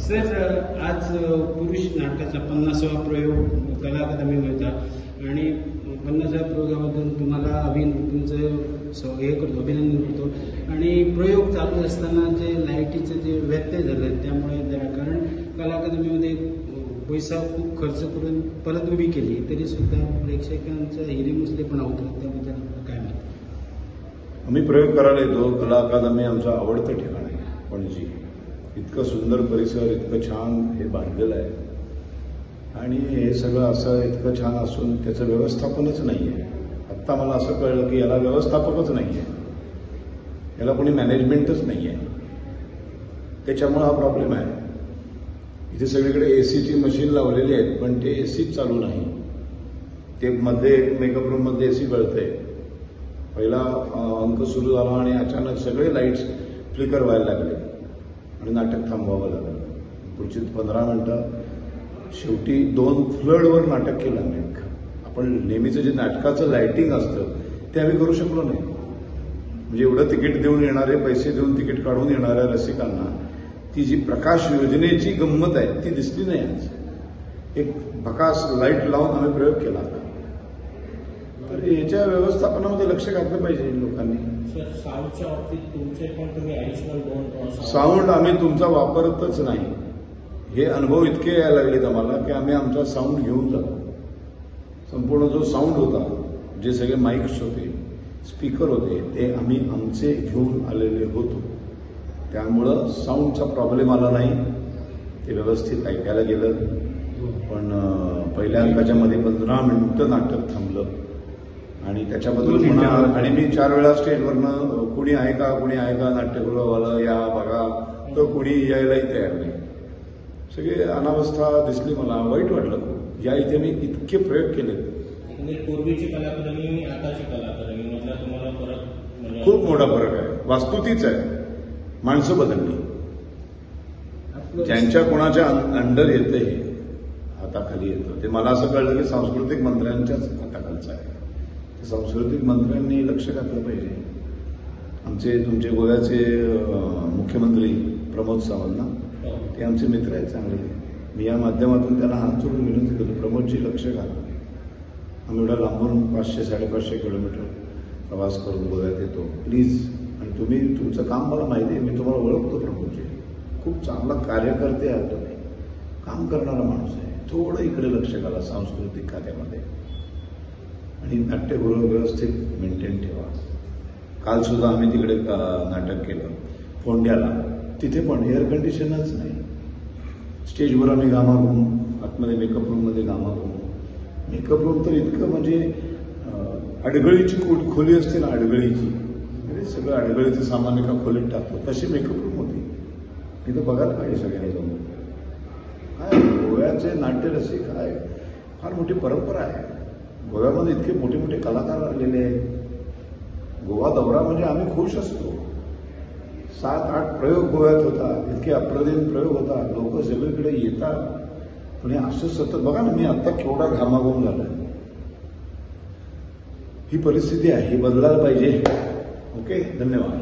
Sir, आज पुरुष नाटकाचा 50वा प्रयोग कला अकादमीमध्ये होता आणि 50व्या प्रयोगाबद्दल तुम्हाला तुमचं हे करतो, अभिनंदन करतो. आणि प्रयोग चालू असताना जे लाईटीचे जे व्यत्यय झाले त्यामुळे कारण कला अकादमीमध्ये पैसा खूप खर्च करून परत उभी केली तरी सुद्धा प्रेक्षकांचा हिरेमुसलेपणा होता, त्याबद्दल काय म्हणतो? आम्ही प्रयोग करायला येतो. कला अकादमी आमचं आवडतं ठिकाण आहे पणजी. इतकं सुंदर परिसर, इतकं छान हे बांधलेलं आहे आणि हे सगळं असं इतकं छान असून त्याचं व्यवस्थापनच नाही आहे. आत्ता मला असं कळलं की याला व्यवस्थापकच नाही आहे, याला कोणी मॅनेजमेंटच नाही आहे. त्याच्यामुळे हा प्रॉब्लेम आहे. इथे सगळीकडे एसीची मशीन लावलेली आहेत पण ते एसीच चालू नाही. ते मध्ये मेकअप रूममध्ये एसी गळतंय. पहिला अंक सुरू झाला आणि अचानक सगळे लाईट्स फ्लिकर व्हायला लागले आणि नाटक थांबवावं लागलं. पुढची 15 मिनिटं शेवटी 2 फ्लडवर नाटक केलं आम्ही. आपण नेहमीचं जे नाटकाचं लाईटिंग असतं ते आम्ही करू शकलो नाही. म्हणजे एवढं तिकीट देऊन येणारे, पैसे देऊन तिकीट काढून येणाऱ्या रसिकांना ती जी प्रकाश योजनेची गंमत आहे ती दिसली नाही. आज एक भकास लाईट लावून आम्ही प्रयोग केला. तर याच्या व्यवस्थापनामध्ये लक्ष घातलं पाहिजे लोकांनी. साऊंडच्या बाबतीत तुमचे पण तुम्ही ऍडिशनल 2 साऊंड आम्ही तुमचा वापरतच नाही. हे अनुभव इतके यायला लागलेत आम्हाला की आम्ही आमचा साऊंड घेऊन जातो. संपूर्ण जो साऊंड होता, जे सगळे माईक्स होते, स्पीकर होते, ते आम्ही आमचे घेऊन आलेले होतो. त्यामुळं साऊंडचा प्रॉब्लेम आला नाही. ते व्यवस्थित ऐकायला गेलं. पण पहिल्या अंकाच्या मध्ये 15 मिनिटं नाटक थांबलं आणि त्याच्याबद्दल म्हणा. आणि मी 4 वेळा स्टेजवरनं कुणी आहे का, कुणी आहे का, नाट्यगृहवाला या बघा, तर कुणी यायलाही तयार नाही. सगळे अनावस्था दिसली. मला वाईट वाटलं. या इथे मी इतके प्रयोग केले. पूर्वीची कला अकादमी आताची कला अकादमी मधला तुम्हाला फरक? खूप मोठा फरक आहे. वास्तू तीच आहे, माणसं बदलली. ज्यांच्या कोणाच्या अंडर येते हाताखाली येतं ते मला असं कळलं की सांस्कृतिक मंत्र्यांच्याच हाताखालचं आहे. सांस्कृतिक मंत्र्यांनी लक्ष घातलं पाहिजे. आमचे तुमचे गोव्याचे मुख्यमंत्री प्रमोद सावंत ना, ते आमचे मित्र आहेत चांगले. मी या माध्यमातून त्यांना हात जोडून विनंती करतो, प्रमोदजी लक्ष घाला. आम्ही एवढा लांबून 500-550 किलोमीटर प्रवास करून गोव्यात येतो. प्लीज. आणि तुम्ही तुमचं काम मला माहिती आहे, मी तुम्हाला ओळखतो प्रमोदजी. खूप चांगला कार्यकर्ते आहात तुम्ही, काम करणारा माणूस आहे. थोडं इकडे लक्ष घाला सांस्कृतिक खात्यामध्ये आणि नाट्यगृह व्यवस्थित मेंटेन ठेवा. काल सुद्धा आम्ही तिकडे नाटक केलं फोंड्याला. तिथे पण एअर कंडिशनच नाही. स्टेजवर आम्ही घामाघूम, आतमध्ये मेकअप रूममध्ये घामाघूम. मेकअप रूम तर इतकं म्हणजे अडगळीची खोली असते ना, अडगळीची, म्हणजे सगळं अडगळीचं सामान एका खोलीत टाकतो तशी मेकअप रूम होती. इथं बघायला पाहिजे सगळ्यांनी जाऊन. काय गोव्याचे नाट्यरसिक काय फार मोठी परंपरा आहे. गोव्यामध्ये इतके मोठे मोठे कलाकार आलेले आहेत. गोवा दौरा म्हणजे आम्ही खुश असतो. 7-8 प्रयोग गोव्यात होतात. इतके अप्रतिम प्रयोग होतात. लोक सगळीकडे येतात. पण हे असं सतत बघा ना, मी आता केवढा घामाघूम झाला. ही परिस्थिती आहे, ही बदलायला पाहिजे. ओके, धन्यवाद.